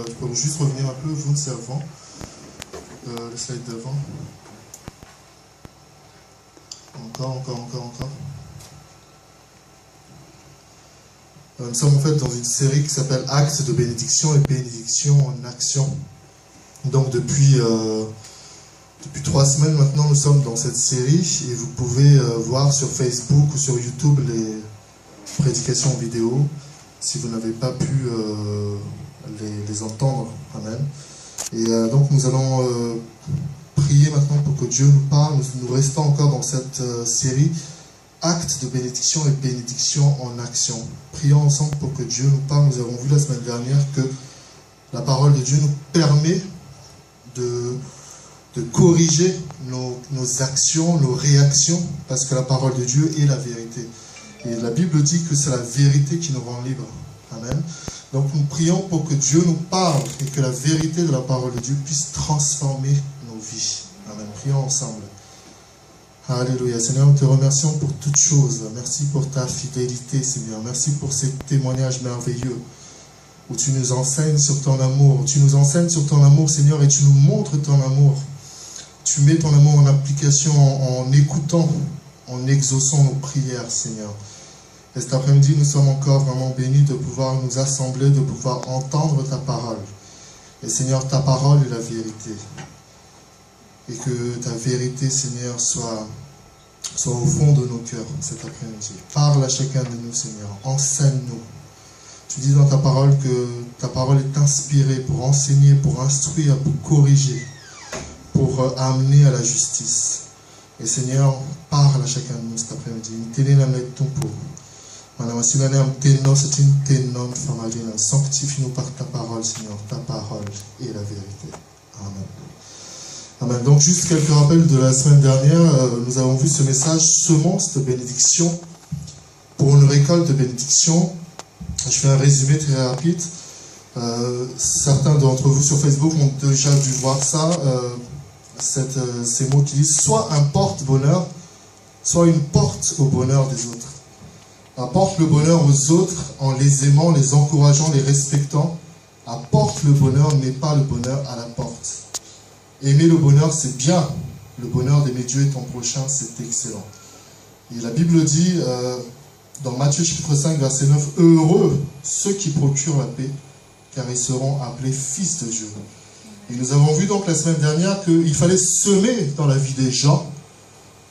Tu peux juste revenir un peu, vous, servant. Le slide d'avant. Encore. Nous sommes en fait dans une série qui s'appelle Actes de bénédiction et bénédiction en action. Donc depuis 3 semaines maintenant, nous sommes dans cette série et vous pouvez voir sur Facebook ou sur YouTube les prédications vidéo si vous n'avez pas pu les entendre. Amen. Et donc nous allons prier maintenant pour que Dieu nous parle. Nous restons encore dans cette série Actes de bénédiction et bénédiction en action. Prions ensemble pour que Dieu nous parle. Nous avons vu la semaine dernière que la parole de Dieu nous permet de corriger nos actions, nos réactions, parce que la parole de Dieu est la vérité. Et la Bible dit que c'est la vérité qui nous rend libres. Amen. Donc nous prions pour que Dieu nous parle et que la vérité de la parole de Dieu puisse transformer nos vies. Amen. Prions ensemble. Alléluia. Seigneur, nous te remercions pour toutes choses. Merci pour ta fidélité, Seigneur. Merci pour ces témoignages merveilleux où tu nous enseignes sur ton amour. Tu nous enseignes sur ton amour, Seigneur, et tu nous montres ton amour. Tu mets ton amour en application en écoutant, en exaucant nos prières, Seigneur. Et cet après-midi, nous sommes encore vraiment bénis de pouvoir nous assembler, de pouvoir entendre ta parole. Et Seigneur, ta parole est la vérité. Et que ta vérité, Seigneur, soit au fond de nos cœurs cet après-midi. Parle à chacun de nous, Seigneur. Enseigne-nous. Tu dis dans ta parole que ta parole est inspirée pour enseigner, pour instruire, pour corriger, pour amener à la justice. Et Seigneur, parle à chacun de nous cet après-midi. Sanctifie-nous par ta parole, Seigneur. Ta parole est la vérité. Amen. Amen. Donc, juste quelques rappels de la semaine dernière. Nous avons vu ce message semence de bénédiction pour une récolte de bénédiction. Je fais un résumé très rapide. Certains d'entre vous sur Facebook ont déjà dû voir ça. Ces mots qui disent soit un porte-bonheur, soit une porte au bonheur des autres. Apporte le bonheur aux autres en les aimant, les encourageant, les respectant. Apporte le bonheur, mais pas le bonheur à la porte. Aimer le bonheur, c'est bien. Le bonheur d'aimer Dieu et ton prochain, c'est excellent. Et la Bible dit, dans Matthieu chapitre 5, verset 9, « Heureux ceux qui procurent la paix, car ils seront appelés fils de Dieu. » Et nous avons vu donc la semaine dernière qu'il fallait semer dans la vie des gens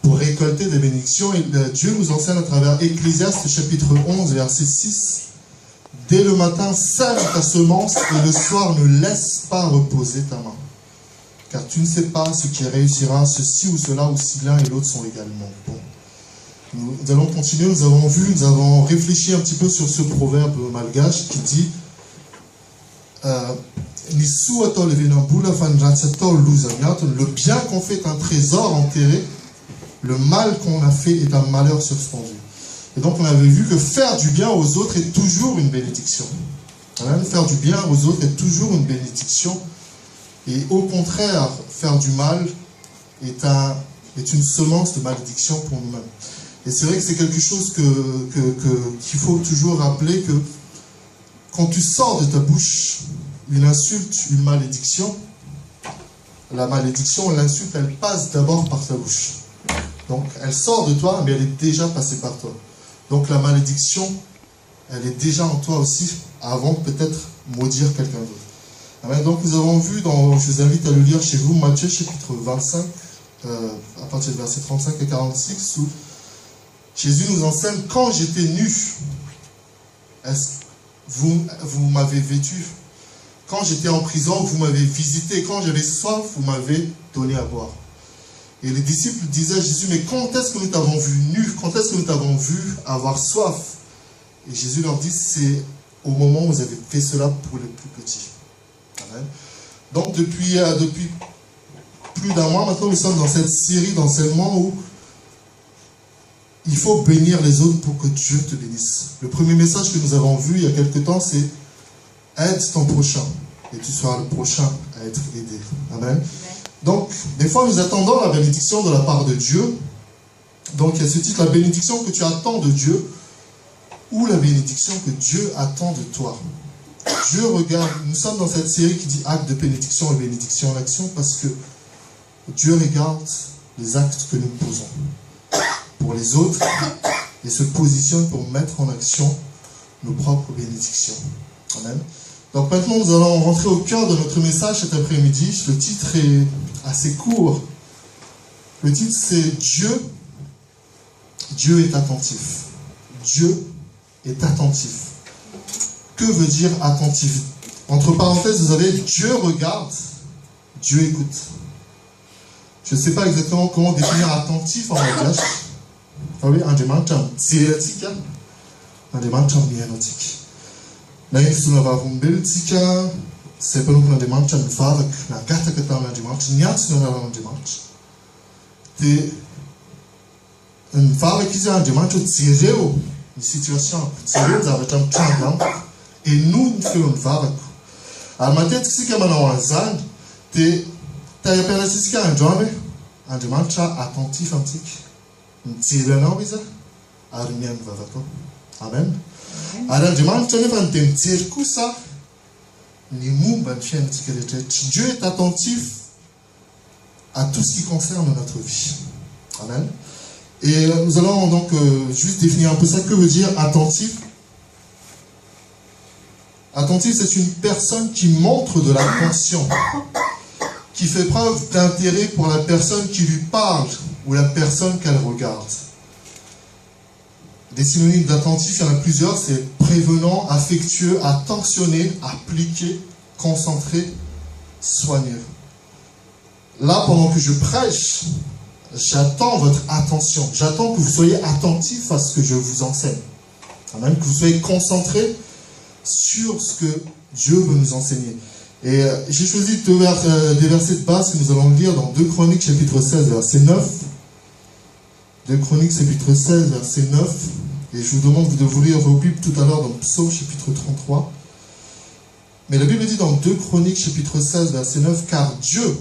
pour récolter des bénédictions. Et Dieu nous enseigne à travers Ecclésiaste chapitre 11, verset 6, « Dès le matin, sème ta semence et le soir ne laisse pas reposer ta main. Car tu ne sais pas ce qui réussira, ceci ou cela, ou si l'un et l'autre sont également bons. » Nous allons continuer, nous avons réfléchi un petit peu sur ce proverbe malgache qui dit le bien qu'on fait est un trésor enterré, le mal qu'on a fait est un malheur suspendu. Et donc on avait vu que faire du bien aux autres est toujours une bénédiction. Faire du bien aux autres est toujours une bénédiction. Et au contraire, faire du mal est une semence de malédiction pour nous-mêmes. Et c'est vrai que c'est quelque chose qu'il faut toujours rappeler, que quand tu sors de ta bouche une insulte, une malédiction, la malédiction, l'insulte, elle passe d'abord par ta bouche. Donc elle sort de toi, mais elle est déjà passée par toi. Donc la malédiction, elle est déjà en toi aussi, avant de peut-être maudire quelqu'un d'autre. Amen. Donc nous avons vu, je vous invite à le lire chez vous, Matthieu chapitre 25, à partir du verset 35 et 46, où Jésus nous enseigne, quand j'étais nu, vous m'avez vêtu. Quand j'étais en prison, vous m'avez visité. Quand j'avais soif, vous m'avez donné à boire. Et les disciples disaient à Jésus, mais quand est-ce que nous t'avons vu nu? Quand est-ce que nous t'avons vu avoir soif? Et Jésus leur dit, c'est au moment où vous avez fait cela pour les plus petits. Amen. Donc depuis plus d'un mois maintenant, nous sommes dans cette série d'enseignements où il faut bénir les autres pour que Dieu te bénisse. Le premier message que nous avons vu il y a quelque temps, c'est aide ton prochain et tu seras le prochain à être aidé. Amen. Donc, des fois, nous attendons la bénédiction de la part de Dieu. Donc, il y a ce titre, la bénédiction que tu attends de Dieu ou la bénédiction que Dieu attend de toi. Dieu regarde, nous sommes dans cette série qui dit acte de bénédiction et bénédiction en action parce que Dieu regarde les actes que nous posons pour les autres et se positionne pour mettre en action nos propres bénédictions. Amen. Donc maintenant, nous allons rentrer au cœur de notre message cet après-midi. Le titre est assez court. Le titre, c'est Dieu. Dieu est attentif. Dieu est attentif. Que veut dire attentif? Entre parenthèses, vous avez Dieu regarde, Dieu écoute. Je ne sais pas exactement comment définir attentif en langage. Oui, un des mancham théorétique, un des mancham bienotique. Là, il se lava un bel tika, c'est pas un des mancham favak, la gata que t'as un des mancham, n'y a un des mancham. Et un favak qui a un des mancham tiré une situation tirée, vous avez un temps et nous faisons un favak. Alors, ma tête, c'est que maintenant, on zand, t'as appelé à ce qu'il y a un job, un des mancham attentif antique. Amen. Alors, Dieu est attentif à tout ce qui concerne notre vie. Amen. Et nous allons donc juste définir un peu ça. Que veut dire attentif? Attentif, c'est une personne qui montre de l'attention, qui fait preuve d'intérêt pour la personne qui lui parle ou la personne qu'elle regarde. Des synonymes d'attentif, il y en a plusieurs, c'est prévenant, affectueux, attentionné, appliqué, concentré, soigneux. Là, pendant que je prêche, j'attends votre attention. J'attends que vous soyez attentif à ce que je vous enseigne. Amen. Que vous soyez concentré sur ce que Dieu veut nous enseigner. Et j'ai choisi des versets de base que nous allons lire dans 2 Chroniques chapitre 16 verset 9. 2 Chroniques chapitre 16 verset 9. Et je vous demande de vous lire vos Bibles tout à l'heure dans Psaume chapitre 33. Mais la Bible dit dans 2 Chroniques chapitre 16 verset 9, car Dieu,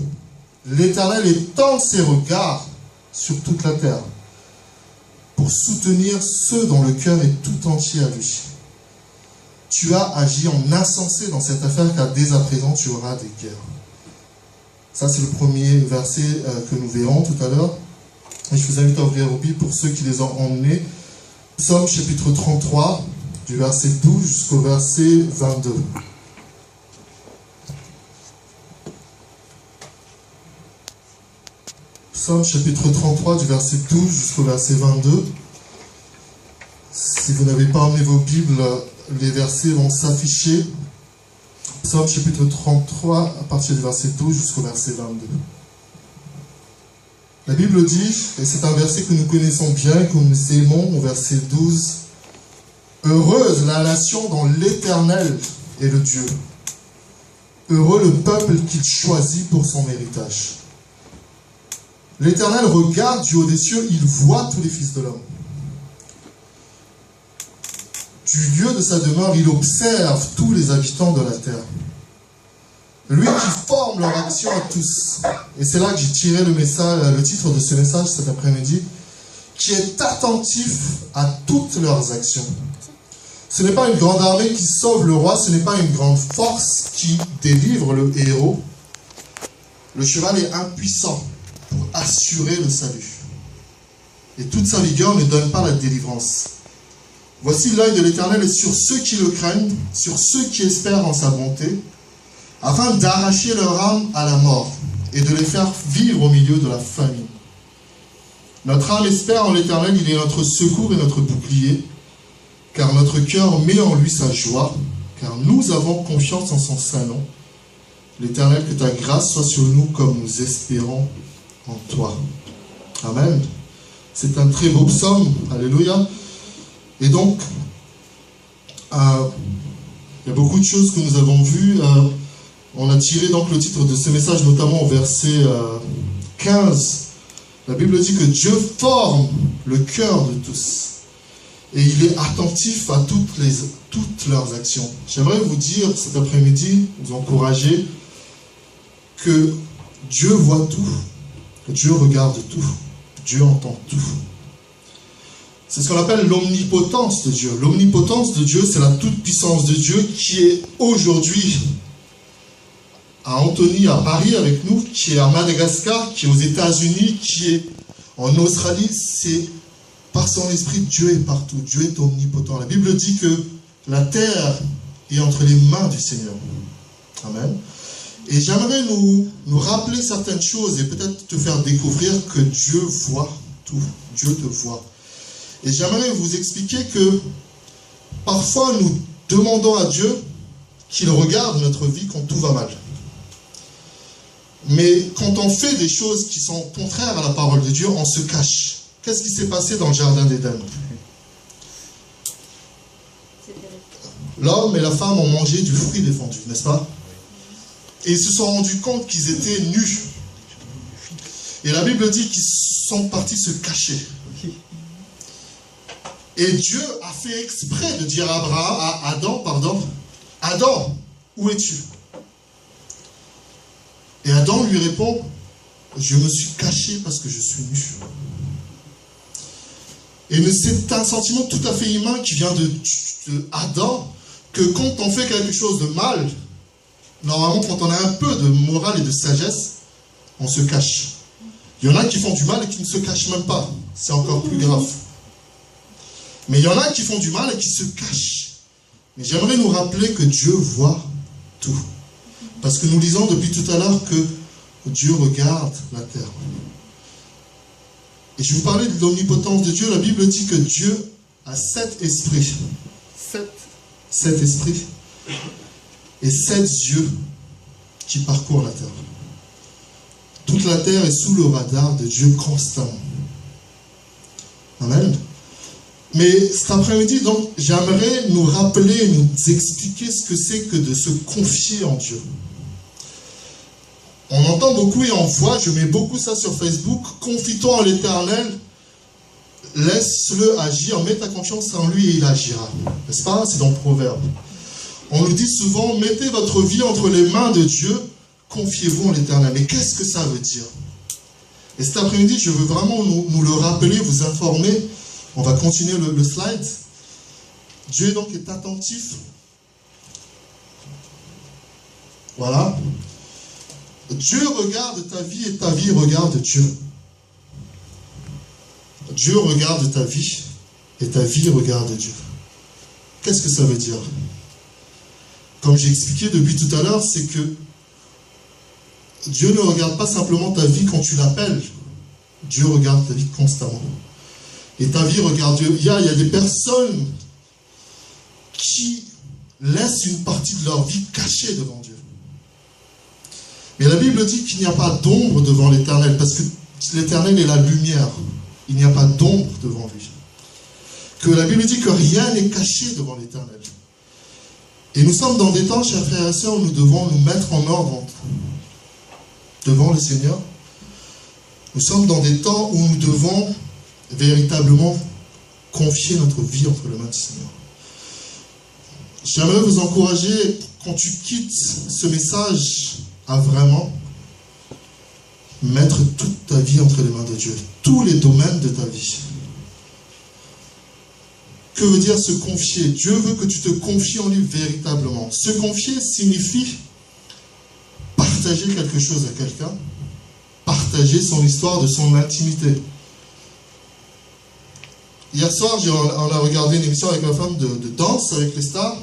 l'Éternel, étend ses regards sur toute la terre pour soutenir ceux dont le cœur est tout entier à lui. Tu as agi en insensé dans cette affaire, car dès à présent tu auras des guerres. Ça, c'est le premier verset que nous verrons tout à l'heure. Et je vous invite à ouvrir vos Bibles pour ceux qui les ont emmenés. Psaume chapitre 33, du verset 12 jusqu'au verset 22. Psaume chapitre 33, du verset 12 jusqu'au verset 22. Si vous n'avez pas emmené vos Bibles, les versets vont s'afficher. Psaume chapitre 33, à partir du verset 12 jusqu'au verset 22. La Bible dit, et c'est un verset que nous connaissons bien, que nous aimons, au verset 12, « Heureuse la nation dont l'Éternel est le Dieu. Heureux le peuple qu'il choisit pour son héritage. L'Éternel regarde du haut des cieux, il voit tous les fils de l'homme. Du lieu de sa demeure, il observe tous les habitants de la terre. Lui qui forme leur action à tous. » Et c'est là que j'ai tiré le titre de ce message cet après-midi. Qui est attentif à toutes leurs actions. Ce n'est pas une grande armée qui sauve le roi, ce n'est pas une grande force qui délivre le héros. Le cheval est impuissant pour assurer le salut. Et toute sa vigueur ne donne pas la délivrance. Voici l'œil de l'Éternel est sur ceux qui le craignent, sur ceux qui espèrent en sa bonté, afin d'arracher leur âme à la mort et de les faire vivre au milieu de la famine. Notre âme espère en l'Éternel, il est notre secours et notre bouclier, car notre cœur met en lui sa joie, car nous avons confiance en son saint nom. L'Éternel, que ta grâce soit sur nous comme nous espérons en toi. Amen. C'est un très beau psaume. Alléluia. Et donc, il y a beaucoup de choses que nous avons vues. On a tiré donc le titre de ce message, notamment au verset 15. La Bible dit que Dieu forme le cœur de tous. Et il est attentif à toutes leurs actions. J'aimerais vous dire cet après-midi, vous encourager, que Dieu voit tout, que Dieu regarde tout, Dieu entend tout. C'est ce qu'on appelle l'omnipotence de Dieu. L'omnipotence de Dieu, c'est la toute-puissance de Dieu qui est aujourd'hui à Antony, à Paris avec nous, qui est à Madagascar, qui est aux États-Unis, qui est en Australie. C'est par son esprit, Dieu est partout. Dieu est omnipotent. La Bible dit que la terre est entre les mains du Seigneur. Amen. Et j'aimerais nous rappeler certaines choses et peut-être te faire découvrir que Dieu voit tout. Dieu te voit. Et j'aimerais vous expliquer que parfois nous demandons à Dieu qu'il regarde notre vie quand tout va mal. Mais quand on fait des choses qui sont contraires à la parole de Dieu, on se cache. Qu'est-ce qui s'est passé dans le jardin d'Éden? L'homme et la femme ont mangé du fruit défendu, n'est-ce pas? Et ils se sont rendus compte qu'ils étaient nus. Et la Bible dit qu'ils sont partis se cacher. Et Dieu a fait exprès de dire à Adam, Adam, où es-tu? Et Adam lui répond, je me suis caché parce que je suis nu. Et c'est un sentiment tout à fait humain qui vient de Adam, que quand on fait quelque chose de mal, normalement quand on a un peu de morale et de sagesse, on se cache. Il y en a qui font du mal et qui ne se cachent même pas. C'est encore plus grave. Mais il y en a qui font du mal et qui se cachent. Mais j'aimerais nous rappeler que Dieu voit tout. Parce que nous lisons depuis tout à l'heure que Dieu regarde la terre. Et je vous parlais de l'omnipotence de Dieu. La Bible dit que Dieu a 7 esprits. 7 esprits. Et 7 yeux qui parcourent la terre. Toute la terre est sous le radar de Dieu constamment. Amen. Mais cet après-midi, donc, j'aimerais nous rappeler, nous expliquer ce que c'est que de se confier en Dieu. On entend beaucoup et on voit, je mets beaucoup ça sur Facebook, confie-toi en l'Éternel, laisse-le agir, mets ta confiance en lui et il agira. N'est-ce pas? C'est dans le Proverbe. On nous dit souvent, mettez votre vie entre les mains de Dieu, confiez-vous en l'Éternel. Mais qu'est-ce que ça veut dire? Et cet après-midi, je veux vraiment nous le rappeler, vous informer. On va continuer le slide. Dieu donc est attentif. Voilà. Dieu regarde ta vie et ta vie regarde Dieu. Dieu regarde ta vie et ta vie regarde Dieu. Qu'est-ce que ça veut dire? Comme j'ai expliqué depuis tout à l'heure, c'est que Dieu ne regarde pas simplement ta vie quand tu l'appelles. Dieu regarde ta vie constamment. Et ta vie regarde Dieu. Il y a des personnes qui laissent une partie de leur vie cachée devant Dieu. Mais la Bible dit qu'il n'y a pas d'ombre devant l'Éternel, parce que l'Éternel est la lumière. Il n'y a pas d'ombre devant lui. Que la Bible dit que rien n'est caché devant l'Éternel. Et nous sommes dans des temps, chers frères et sœurs, où nous devons nous mettre en ordre devant le Seigneur. Nous sommes dans des temps où nous devons véritablement confier notre vie entre les mains du Seigneur. J'aimerais vous encourager, quand tu quittes ce message, à vraiment mettre toute ta vie entre les mains de Dieu, tous les domaines de ta vie. Que veut dire se confier? Dieu veut que tu te confies en lui véritablement. Se confier signifie partager quelque chose à quelqu'un, partager son histoire de son intimité. Hier soir, on a regardé une émission avec ma femme de danse avec les stars.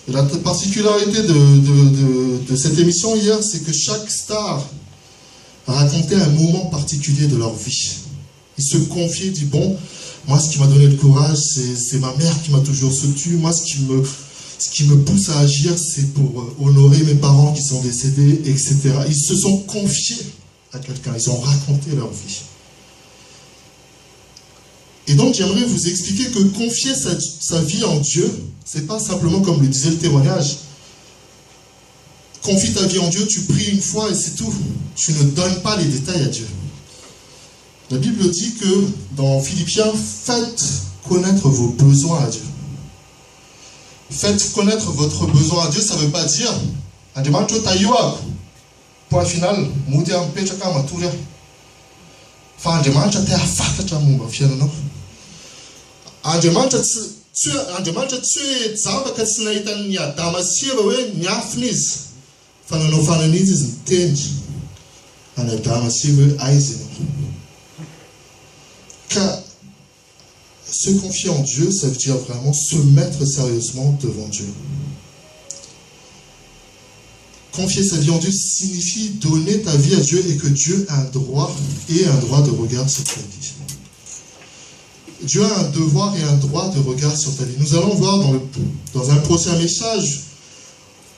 Et la particularité de cette émission hier, c'est que chaque star racontait un moment particulier de leur vie. Ils se confiaient, disent, bon, moi ce qui m'a donné le courage, c'est ma mère qui m'a toujours soutenu. Moi ce qui me pousse à agir, c'est pour honorer mes parents qui sont décédés, etc. Ils se sont confiés à quelqu'un, ils ont raconté leur vie. Et donc j'aimerais vous expliquer que confier sa vie en Dieu, c'est pas simplement comme le disait le témoignage. Confie ta vie en Dieu, tu pries une fois et c'est tout. Tu ne donnes pas les détails à Dieu. La Bible dit que dans Philippiens, faites connaître vos besoins à Dieu. Faites connaître votre besoin à Dieu, ça ne veut pas dire point final, Andriamanitra te hafantatra momba ny fiainanao. Andriamanitra tsy hoe javaka tsy nahitan'ny Adama sy Eva hoe niafina izy. Fa nanao fananizy izy nitendry any Adama sy Eva hoe aiza ianao. Car se confier en Dieu, ça veut dire vraiment se mettre sérieusement devant Dieu. Confier sa vie en Dieu signifie donner ta vie à Dieu et que Dieu a un droit de regard sur ta vie. Dieu a un devoir et un droit de regard sur ta vie. Nous allons voir dans un prochain message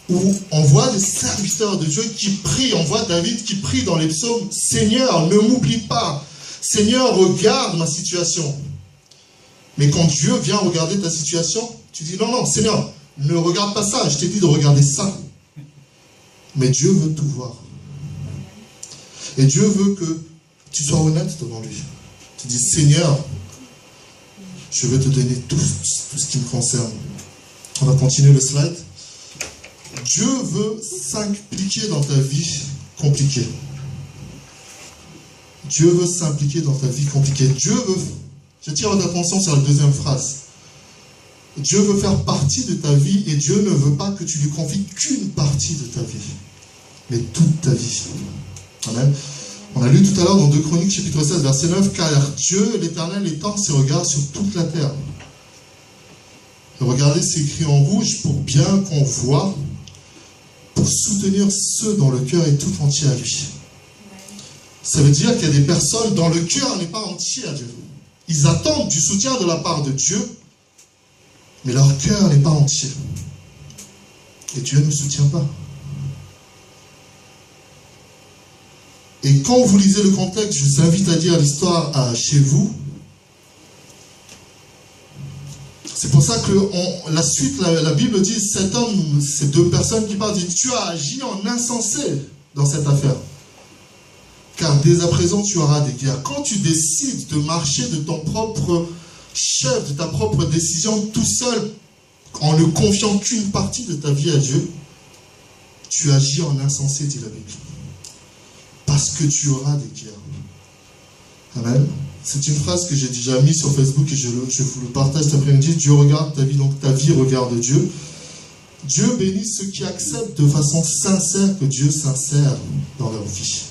où on voit des serviteurs de Dieu qui prient. On voit David qui prie dans les psaumes, « Seigneur, ne m'oublie pas. Seigneur, regarde ma situation. » Mais quand Dieu vient regarder ta situation, tu dis, non, Seigneur, ne regarde pas ça. Je t'ai dit de regarder ça. Mais Dieu veut tout voir. Et Dieu veut que tu sois honnête devant lui. Tu dis, Seigneur, je veux te donner tout ce qui me concerne. On va continuer le slide. Dieu veut s'impliquer dans ta vie compliquée. Dieu veut s'impliquer dans ta vie compliquée. Dieu veut... Je tire votre attention sur la deuxième phrase. Dieu veut faire partie de ta vie et Dieu ne veut pas que tu lui confies qu'une partie de ta vie, mais toute ta vie. Amen. On a lu tout à l'heure dans 2 Chroniques chapitre 16 verset 9, car Dieu l'Éternel étend ses regards sur toute la terre. Et regardez, c'est écrit en rouge pour bien qu'on voit, pour soutenir ceux dont le cœur est tout entier à lui. Ça veut dire qu'il y a des personnes dont le cœur n'est pas entier à Dieu. Ils attendent du soutien de la part de Dieu, mais leur cœur n'est pas entier. Et Dieu ne soutient pas. Et quand vous lisez le contexte, je vous invite à lire l'histoire chez vous. C'est pour ça que la suite, la Bible dit, cet homme, ces 2 personnes qui parlent, disent, tu as agi en insensé dans cette affaire. Car dès à présent, tu auras des guerres. Quand tu décides de marcher de ton propre chef, de ta propre décision, tout seul, en ne confiant qu'une partie de ta vie à Dieu, tu agis en insensé, dit la Bible. Parce que tu auras des guerres. Amen. C'est une phrase que j'ai déjà mise sur Facebook et je vous le partage cet après-midi. Dieu regarde ta vie, donc ta vie regarde Dieu. Dieu bénit ceux qui acceptent de façon sincère que Dieu s'insère dans leur vie.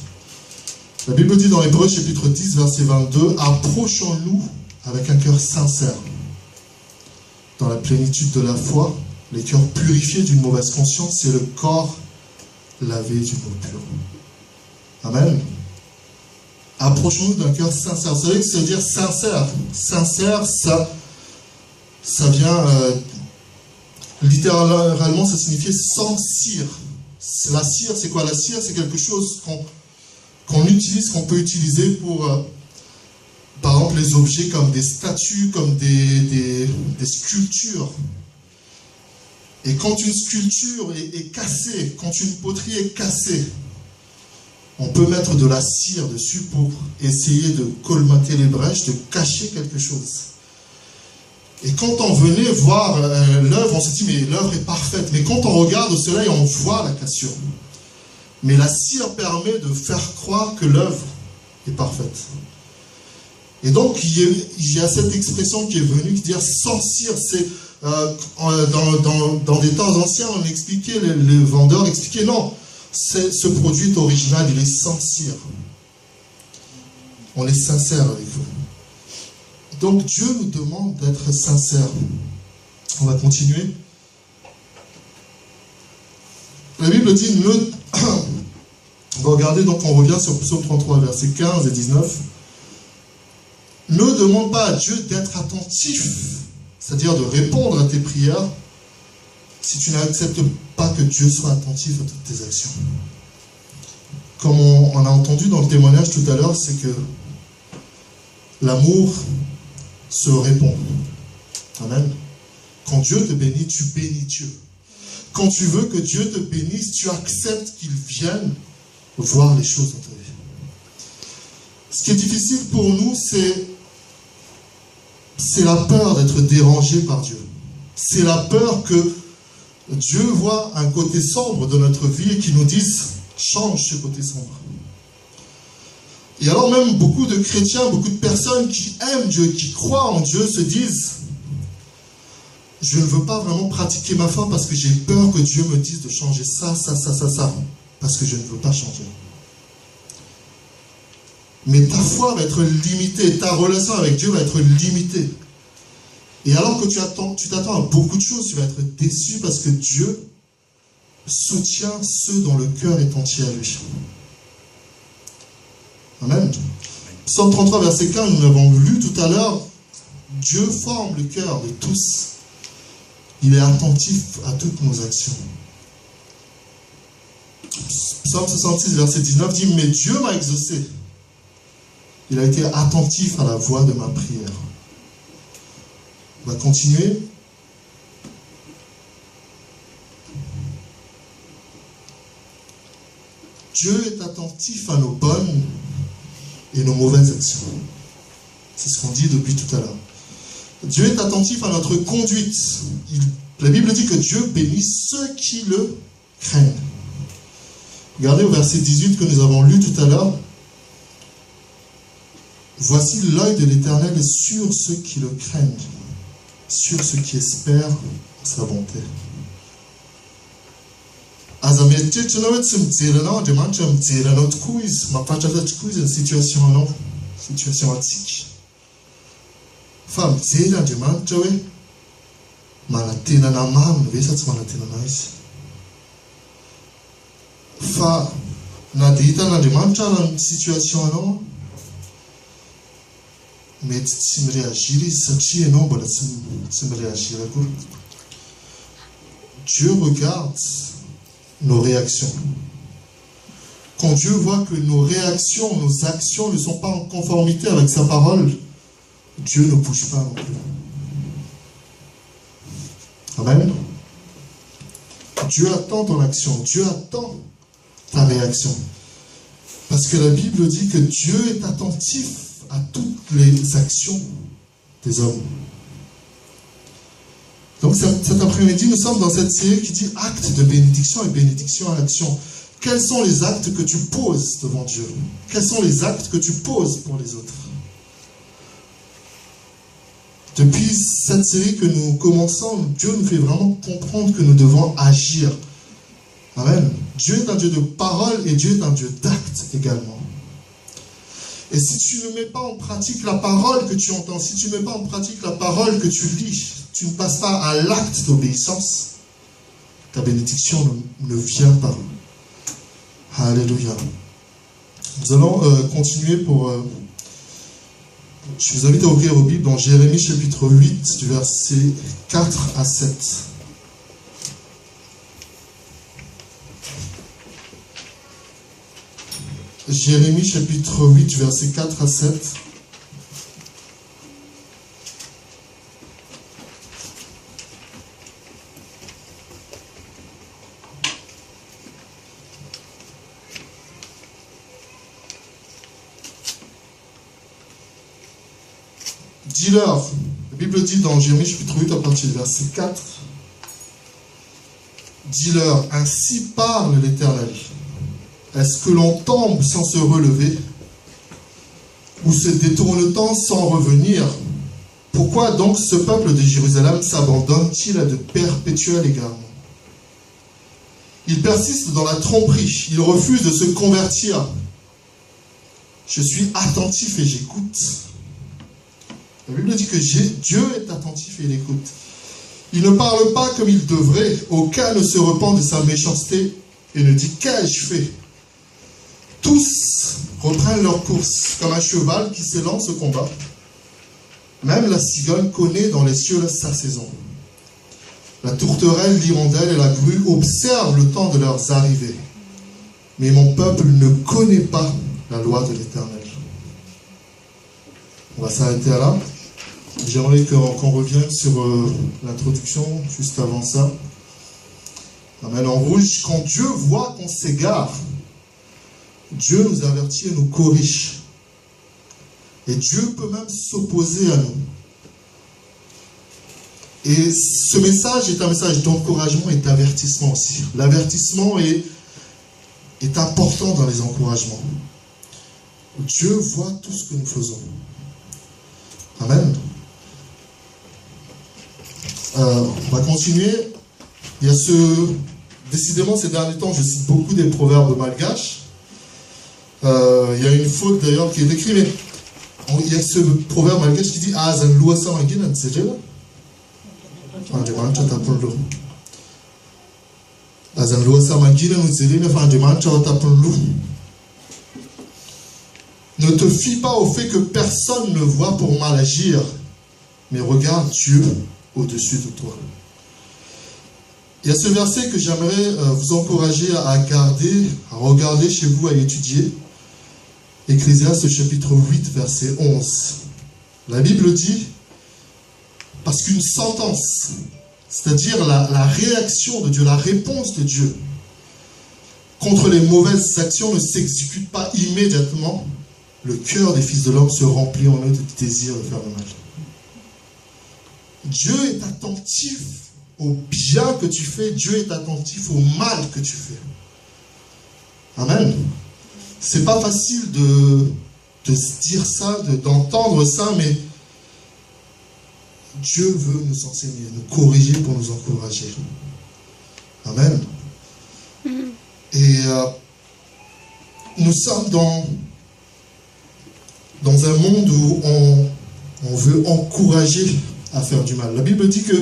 La Bible dit dans Hébreux chapitre 10, verset 22, « Approchons-nous avec un cœur sincère, dans la plénitude de la foi, les cœurs purifiés d'une mauvaise conscience et le corps lavé d'une eau pure. » Amen. Approchons-nous d'un cœur sincère. Vous savez que ça veut dire sincère. Sincère, ça vient, littéralement, ça signifie sans cire. La cire, c'est quoi? La cire, c'est quelque chose qu'on utilise, qu'on peut utiliser pour, par exemple, les objets comme des statues, comme des sculptures. Et quand une sculpture est cassée, quand une poterie est cassée, on peut mettre de la cire dessus pour essayer de colmater les brèches, de cacher quelque chose. Et quand on venait voir l'œuvre, on s'est dit, mais l'œuvre est parfaite. Mais quand on regarde au soleil, on voit la cassure. Mais la cire permet de faire croire que l'œuvre est parfaite. Et donc, il y a cette expression qui est venue, qui dit sans cire, c'est dans des temps anciens, on expliquait, les vendeurs expliquaient, non, ce produit est original, il est sans cire. On est sincère avec vous. Donc, Dieu nous demande d'être sincères. On va continuer. La Bible dit, on va regarder, donc on revient sur Psaume 33, versets 15 et 19. Ne demande pas à Dieu d'être attentif, c'est-à-dire de répondre à tes prières, si tu n'acceptes pas que Dieu soit attentif à toutes tes actions. Comme on a entendu dans le témoignage tout à l'heure, c'est que l'amour se répond. Amen. Quand Dieu te bénit, tu bénis Dieu. Quand tu veux que Dieu te bénisse, tu acceptes qu'il vienne voir les choses dans ta vie. Ce qui est difficile pour nous, c'est la peur d'être dérangé par Dieu. C'est la peur que Dieu voit un côté sombre de notre vie et qu'il nous dise « change ce côté sombre ». Et alors même beaucoup de chrétiens, beaucoup de personnes qui aiment Dieu, qui croient en Dieu, se disent « Je ne veux pas vraiment pratiquer ma foi parce que j'ai peur que Dieu me dise de changer ça, parce que je ne veux pas changer. » Mais ta foi va être limitée, ta relation avec Dieu va être limitée. Et alors que tu t'attends à beaucoup de choses, tu vas être déçu parce que Dieu soutient ceux dont le cœur est entier à lui. Amen. Psaume 33, verset 15, nous l'avons lu tout à l'heure. Dieu forme le cœur de tous. Il est attentif à toutes nos actions. Psaume 66, verset 19 dit « Mais Dieu m'a exaucé. Il a été attentif à la voix de ma prière. » On va continuer. Dieu est attentif à nos bonnes et nos mauvaises actions. C'est ce qu'on dit depuis tout à l'heure. Dieu est attentif à notre conduite. La Bible dit que Dieu bénit ceux qui le craignent. Regardez au verset 18 que nous avons lu tout à l'heure. Voici l'œil de l'Éternel est sur ceux qui le craignent, sur ceux qui espèrent sa bonté. Situation antique. Femme, c'est la demande, tu vois. Malatena na mam, vesa tu malatena na is. Fa, na dita na demande, tu as une situation non. Mais tu me réagis, ça tu es non, bah tu me réagis. Dieu regarde nos réactions. Quand Dieu voit que nos réactions, nos actions ne sont pas en conformité avec sa parole, Dieu ne bouge pas non plus. Amen. Dieu attend ton action, Dieu attend ta réaction. Parce que la Bible dit que Dieu est attentif à toutes les actions des hommes. Donc cet après-midi, nous sommes dans cette série qui dit actes de bénédiction et bénédiction à l'action. Quels sont les actes que tu poses devant Dieu? Quels sont les actes que tu poses pour les autres? Depuis cette série que nous commençons, Dieu nous fait vraiment comprendre que nous devons agir. Amen. Dieu est un Dieu de parole et Dieu est un Dieu d'actes également. Et si tu ne mets pas en pratique la parole que tu entends, si tu ne mets pas en pratique la parole que tu lis, tu ne passes pas à l'acte d'obéissance, ta bénédiction ne vient pas. Alléluia. Nous allons continuer pour... je vous invite à ouvrir vos Bibles dans Jérémie chapitre 8, du verset 4 à 7. Jérémie chapitre 8, verset 4 à 7. Dis-leur, la Bible dit dans Jérémie chapitre 8 à partir du verset 4, dis-leur, ainsi parle l'Éternel. Est-ce que l'on tombe sans se relever? Ou se détourne-t-on sans revenir? Pourquoi donc ce peuple de Jérusalem s'abandonne-t-il à de perpétuels égarements? Il persiste dans la tromperie, il refuse de se convertir. Je suis attentif et j'écoute. La Bible dit que Dieu est attentif et il écoute. Il ne parle pas comme il devrait, aucun ne se repent de sa méchanceté et ne dit qu'ai-je fait. Tous reprennent leur course, comme un cheval qui s'élance au combat. Même la cigogne connaît dans les cieux sa saison. La tourterelle, l'hirondelle et la grue observent le temps de leurs arrivées. Mais mon peuple ne connaît pas la loi de l'Éternel. On va s'arrêter là. J'aimerais qu'on revienne sur l'introduction, juste avant ça. Amen. En rouge, quand Dieu voit qu'on s'égare, Dieu nous avertit et nous corrige. Et Dieu peut même s'opposer à nous. Et ce message est un message d'encouragement et d'avertissement aussi. L'avertissement est important dans les encouragements. Dieu voit tout ce que nous faisons. Amen. On va continuer. Il y a décidément ces derniers temps, je cite beaucoup des proverbes malgaches. Il y a une faute d'ailleurs qui est écrite, mais il y a ce proverbe malgache qui dit Azan lua samangin c'est déjà Azan lua samangin ne te fie pas au fait que personne ne voit pour mal agir, mais regarde Dieu au-dessus de toi. Il y a ce verset que j'aimerais vous encourager à garder, à regarder chez vous, à étudier. Ecclésiaste chapitre 8, verset 11. La Bible dit, parce qu'une sentence, c'est-à-dire la réaction de Dieu, la réponse de Dieu contre les mauvaises actions ne s'exécute pas immédiatement, le cœur des fils de l'homme se remplit en eux de désir de faire le mal. Dieu est attentif au bien que tu fais, Dieu est attentif au mal que tu fais. Amen. C'est pas facile de se dire ça, d'entendre ça, mais Dieu veut nous enseigner, nous corriger pour nous encourager. Amen. Et nous sommes dans un monde où on veut encourager à faire du mal. La Bible dit que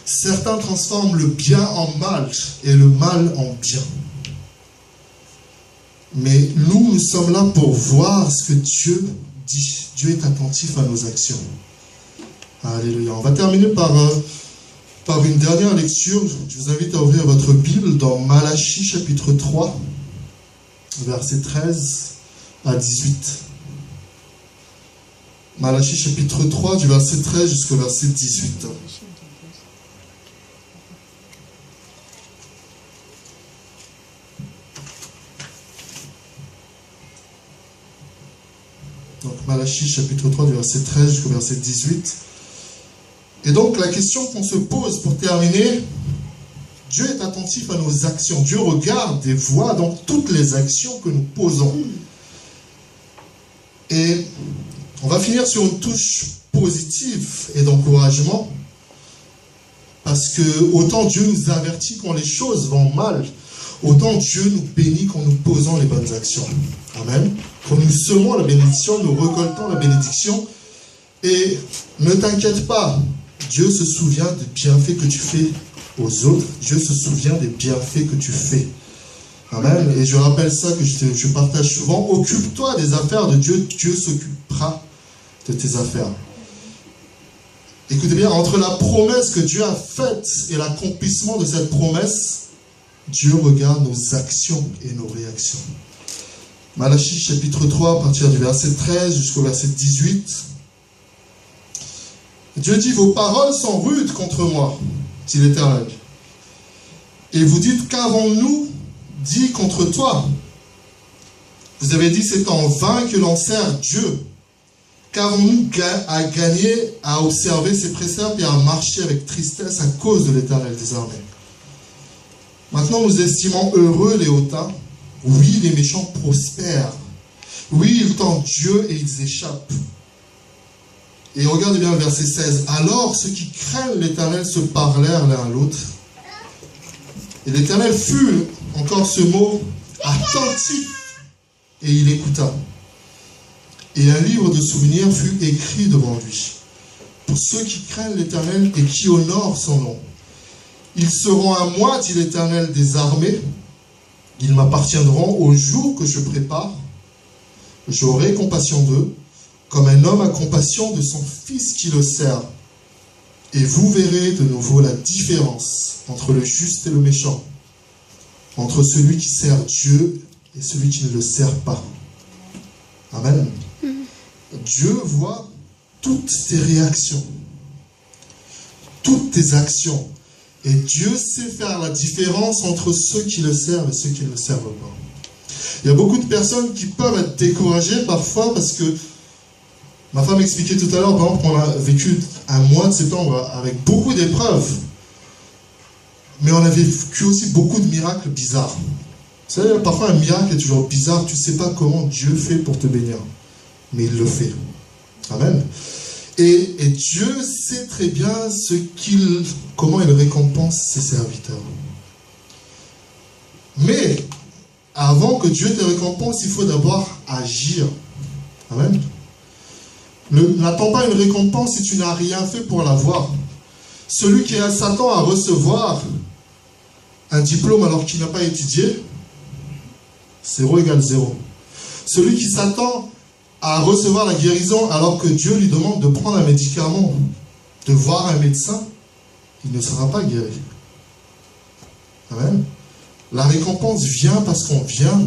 certains transforment le bien en mal et le mal en bien. Mais nous sommes là pour voir ce que Dieu dit. Dieu est attentif à nos actions. Alléluia. On va terminer par une dernière lecture. Je vous invite à ouvrir votre Bible dans Malachie chapitre 3, versets 13 à 18. Malachie chapitre 3, du verset 13 jusqu'au verset 18. Donc Malachie chapitre 3, du verset 13 jusqu'au verset 18. Et donc la question qu'on se pose pour terminer, Dieu est attentif à nos actions. Dieu regarde et voit donc toutes les actions que nous posons. Et on va finir sur une touche positive et d'encouragement, parce que autant Dieu nous avertit quand les choses vont mal, autant Dieu nous bénit quand nous posons les bonnes actions. Amen. Quand nous semons la bénédiction, nous récoltons la bénédiction. Et ne t'inquiète pas, Dieu se souvient des bienfaits que tu fais aux autres. Dieu se souvient des bienfaits que tu fais. Amen. Et je rappelle ça que je partage souvent. Occupe-toi des affaires de Dieu, Dieu s'occupera de tes affaires. Écoutez bien, entre la promesse que Dieu a faite et l'accomplissement de cette promesse, Dieu regarde nos actions et nos réactions. Malachie chapitre 3, à partir du verset 13 jusqu'au verset 18. Dieu dit, vos paroles sont rudes contre moi, dit l'Éternel. Et vous dites, qu'avons-nous dit contre toi? Vous avez dit, c'est en vain que l'on sert Dieu. Qu'avons-nous à gagner à observer ses préceptes et à marcher avec tristesse à cause de l'Éternel des armées? Maintenant, nous estimons heureux les hautains. Oui, les méchants prospèrent. Oui, ils tentent Dieu et ils échappent. Et regardez bien le verset 16. Alors, ceux qui craignent l'Éternel se parlèrent l'un à l'autre. Et l'Éternel fut, encore ce mot, attentif. Et il écouta. Et un livre de souvenirs fut écrit devant lui. Pour ceux qui craignent l'Éternel et qui honorent son nom. Ils seront à moi, dit l'Éternel des armées. Ils m'appartiendront au jour que je prépare. J'aurai compassion d'eux, comme un homme a compassion de son fils qui le sert. Et vous verrez de nouveau la différence entre le juste et le méchant, entre celui qui sert Dieu et celui qui ne le sert pas. Amen. Dieu voit toutes tes réactions, toutes tes actions. Et Dieu sait faire la différence entre ceux qui le servent et ceux qui ne le servent pas. Il y a beaucoup de personnes qui peuvent être découragées parfois parce que ma femme expliquait tout à l'heure, par exemple, qu'on a vécu un mois de septembre avec beaucoup d'épreuves. Mais on a vécu aussi beaucoup de miracles bizarres. Vous savez, parfois un miracle est toujours bizarre, tu ne sais pas comment Dieu fait pour te bénir, mais il le fait. Amen. Et Dieu sait très bien comment il récompense ses serviteurs. Mais avant que Dieu te récompense, il faut d'abord agir. Amen. N'attends pas une récompense si tu n'as rien fait pour l'avoir. Celui qui s'attend à recevoir un diplôme alors qu'il n'a pas étudié, 0 égale 0. Celui qui s'attend à recevoir la guérison alors que Dieu lui demande de prendre un médicament, de voir un médecin, il ne sera pas guéri. Amen. La récompense vient parce qu'on vient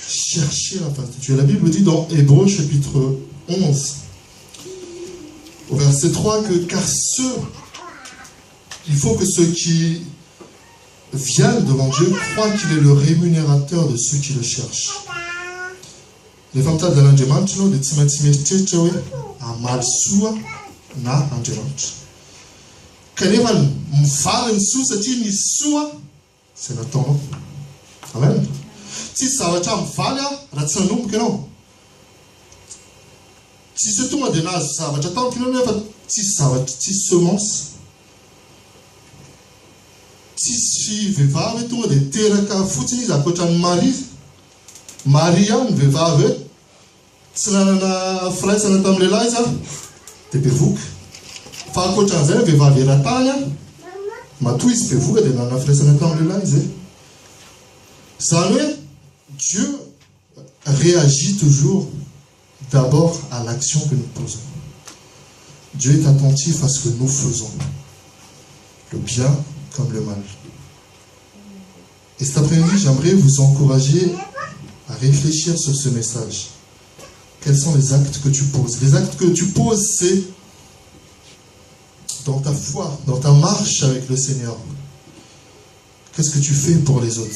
chercher la face de Dieu. La Bible dit dans Hébreux chapitre 11, au verset 3, car il faut que ceux qui viennent devant Dieu croient qu'il est le rémunérateur de ceux qui le cherchent. Levanta de l'angemantino de Timothy amalsua na angemant. Kanevan mfalen su satini sua c'est notre temps. Amen. Si ça va être mfalia ratsanum keno. Si ce tour de nas ça va être si ça va si semence si vivave tour de teraka futi za kocha Mariam vivave Sanana frère sanatam lelaiza tepevuk fa kocha za vivave ratanya matouis pevuk de nana frère sanatam lelaiza. Savez, Dieu réagit toujours d'abord à l'action que nous posons. Dieu est attentif à ce que nous faisons, le bien comme le mal. Et cet après-midi, j'aimerais vous encourager à réfléchir sur ce message. Quels sont les actes que tu poses? Les actes que tu poses, c'est dans ta foi, dans ta marche avec le Seigneur. Qu'est-ce que tu fais pour les autres?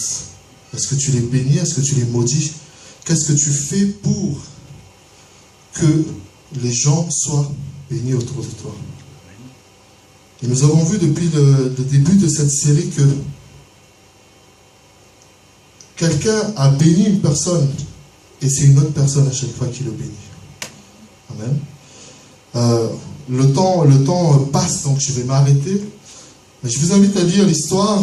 Est-ce que tu les bénis? Est-ce que tu les maudis? Qu'est-ce que tu fais pour que les gens soient bénis autour de toi? Et nous avons vu depuis le début de cette série que quelqu'un a béni une personne et c'est une autre personne à chaque fois qui le bénit. Amen. Le temps passe, donc je vais m'arrêter. Mais je vous invite à lire l'histoire.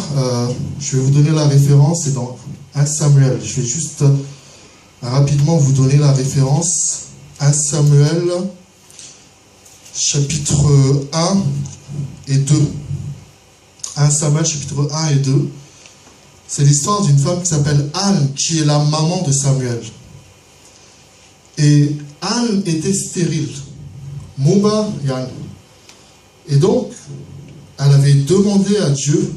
Je vais vous donner la référence, c'est dans 1 Samuel. Je vais juste rapidement vous donner la référence. 1 Samuel, chapitre 1 et 2. 1 Samuel, chapitre 1 et 2. C'est l'histoire d'une femme qui s'appelle Anne, qui est la maman de Samuel. Et Anne était stérile. Mouba Yann. Et donc, elle avait demandé à Dieu,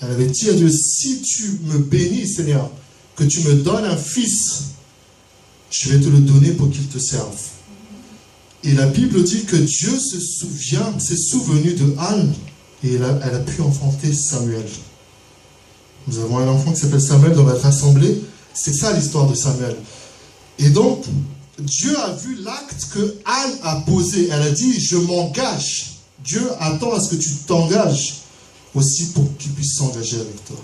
elle avait dit à Dieu, si tu me bénis, Seigneur, que tu me donnes un fils, je vais te le donner pour qu'il te serve. Et la Bible dit que Dieu s'est souvenu de Anne, et elle a pu enfanter Samuel. Nous avons un enfant qui s'appelle Samuel dans notre assemblée. C'est ça l'histoire de Samuel. Et donc, Dieu a vu l'acte que Anne a posé. Elle a dit, je m'engage. Dieu attend à ce que tu t'engages aussi pour qu'il puisse s'engager avec toi.